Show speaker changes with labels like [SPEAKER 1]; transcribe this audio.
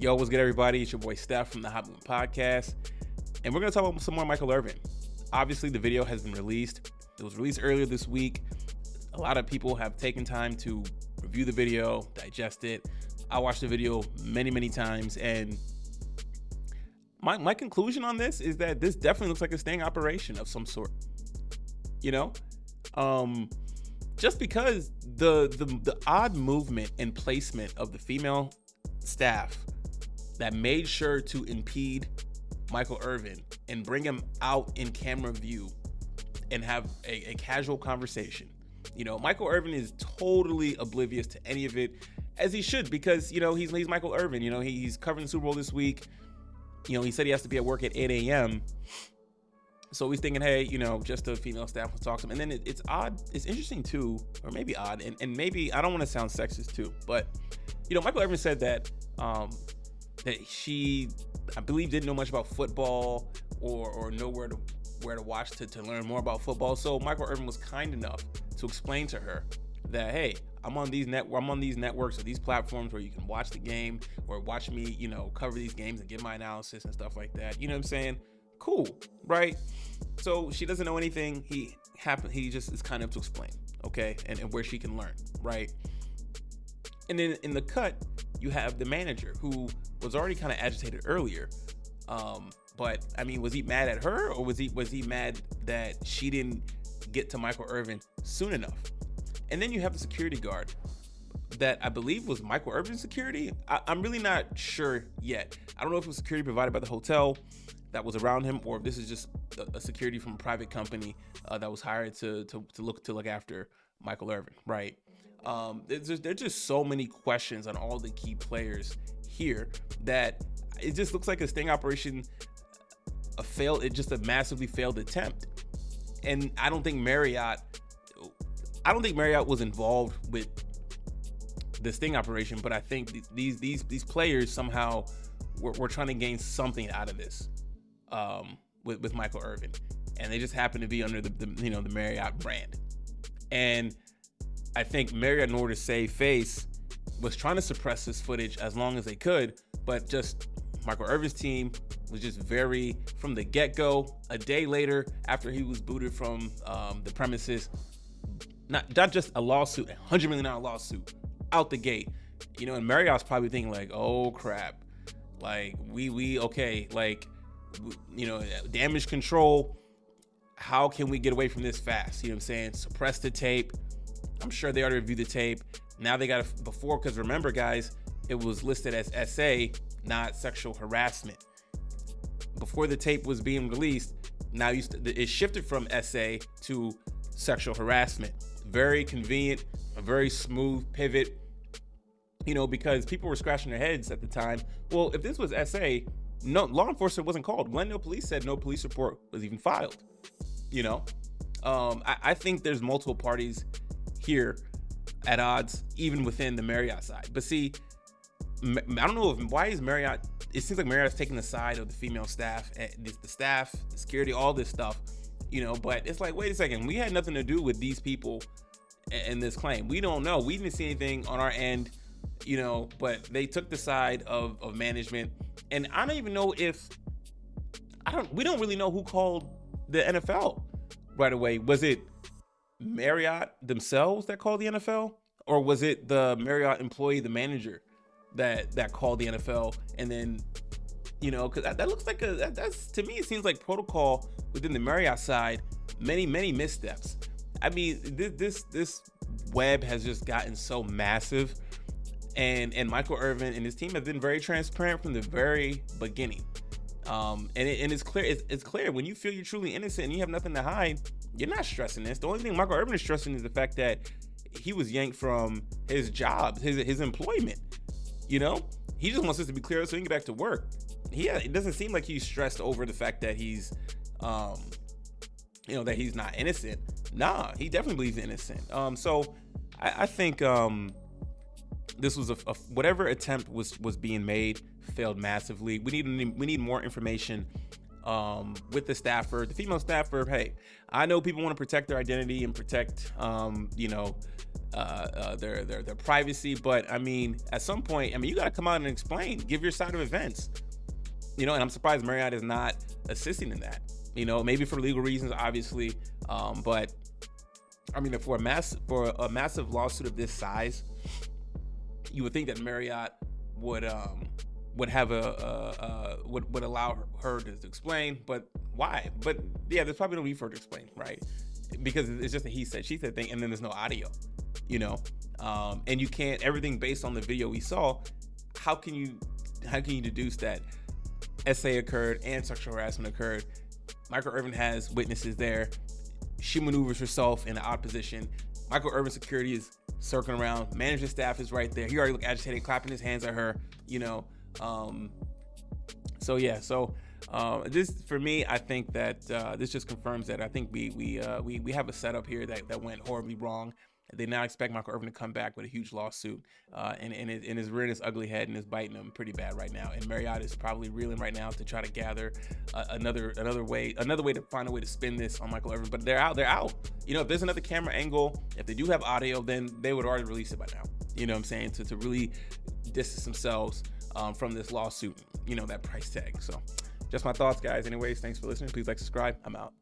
[SPEAKER 1] Yo, what's good, everybody? It's your boy Steph from the Hot Movement Podcast, and we're going to talk about some more Michael Irvin. Obviously, the video has been released. It was released earlier this week. A lot of people have taken time to review the video, digest it. I watched the video many times, and my conclusion on this is that this definitely looks like a sting operation of some sort. You know, just because the odd movement and placement of the female staff that made sure to impede Michael Irvin and bring him out in camera view and have a casual conversation. You know, Michael Irvin is totally oblivious to any of it, as he should, because, you know, he's Michael Irvin. You know, he's covering the Super Bowl this week. You know, he said he has to be at work at 8 a.m. So he's thinking, hey, you know, just the female staff will talk to him. And then it's odd. It's interesting, too, or maybe odd. And maybe, I don't want to sound sexist, too. But, you know, Michael Irvin said that that she, I believe, didn't know much about football or know where to watch to learn more about football. So Michael Irvin was kind enough to explain to her that, hey, I'm on these networks or these platforms where you can watch the game or watch me, you know, cover these games and give my analysis and stuff like that. You know what I'm saying? Cool, right? So she doesn't know anything. He just is kind of to explain, okay, and where she can learn, right? And then in the cut, you have the manager who was already kind of agitated earlier. But I mean, was he mad at her, or was he mad that she didn't get to Michael Irvin soon enough? And then you have the security guard that I believe was Michael Irvin's security. I'm really not sure yet. I don't know if it was security provided by the hotel that was around him, or if this is just a security from a private company that was hired to look after Michael Irvin, right? There's just so many questions on all the key players here that it just looks like a sting operation, just a massively failed attempt. And I don't think Marriott was involved with the sting operation, but I think these players somehow were trying to gain something out of this with Michael Irvin, and they just happen to be under the Marriott brand. And I think Marriott, in order to save face, was trying to suppress this footage as long as they could, but just Michael Irvin's team was just from the get-go, a day later after he was booted from the premises, not just a lawsuit, a $100 million lawsuit out the gate, you know, and Marriott's probably thinking like, oh crap, like we okay, like, you know, damage control, how can we get away from this fast? You know what I'm saying? Suppress the tape. I'm sure they already reviewed the tape. Now they got to, because remember, guys, it was listed as SA, not sexual harassment. Before the tape was being released, now it shifted from SA to sexual harassment. Very convenient, a very smooth pivot, you know, because people were scratching their heads at the time. Well, if this was SA, no, law enforcement wasn't called. Glendale police said no police report was even filed, you know. I think there's multiple parties here at odds, even within the Marriott side. But see, I don't know why is Marriott, it seems like Marriott's taking the side of the female staff, the staff, the security, all this stuff, you know, but it's like, wait a second, we had nothing to do with these people and this claim. We don't know. We didn't see anything on our end, you know, but they took the side of management. And I don't even know we don't really know who called the NFL right away. Was it Marriott themselves that called the NFL, or was it the Marriott employee, the manager, that called the NFL? And then, you know, because that looks like that's, to me, it seems like protocol within the Marriott side. Many missteps. I mean, this web has just gotten so massive, and Michael Irvin and his team have been very transparent from the very beginning. And it's clear. It's clear when you feel you're truly innocent and you have nothing to hide, you're not stressing this. The only thing Michael Irvin is stressing is the fact that he was yanked from his job, his employment. You know, he just wants this to be clear so he can get back to work. It doesn't seem like he's stressed over the fact that he's, you know, that he's not innocent. Nah, he definitely believes he's innocent. So I think this was whatever attempt was being made failed massively. We need more information with the staffer, the female staffer. Hey, I know people want to protect their identity and protect, you know, their privacy. But I mean, at some point, I mean, you got to come out and explain, give your side of events. You know, and I'm surprised Marriott is not assisting in that. You know, maybe for legal reasons, obviously, but I mean, for a massive lawsuit of this size, you would think that Marriott would have would allow her to explain, but why? But yeah, there's probably no need for her to explain, right? Because it's just a he said, she said thing, and then there's no audio, you know, and you can't, everything based on the video we saw. How can you deduce that SA occurred and sexual harassment occurred? Michael Irvin has witnesses there. She maneuvers herself in an odd position. Michael Irvin security is circling around. Management staff is right there. He already looked agitated, clapping his hands at her, you know. So this, for me, I think that this just confirms that I think we have a setup here that went horribly wrong. They now expect Michael Irvin to come back with a huge lawsuit, and is rearing its ugly head and is biting them pretty bad right now. And Marriott is probably reeling right now to try to gather another way to find a way to spin this on Michael Irvin. But they're out. You know, if there's another camera angle, if they do have audio, then they would already release it by now. You know what I'm saying? To really distance themselves from this lawsuit. You know, that price tag. So, just my thoughts, guys. Anyways, thanks for listening. Please like, subscribe. I'm out.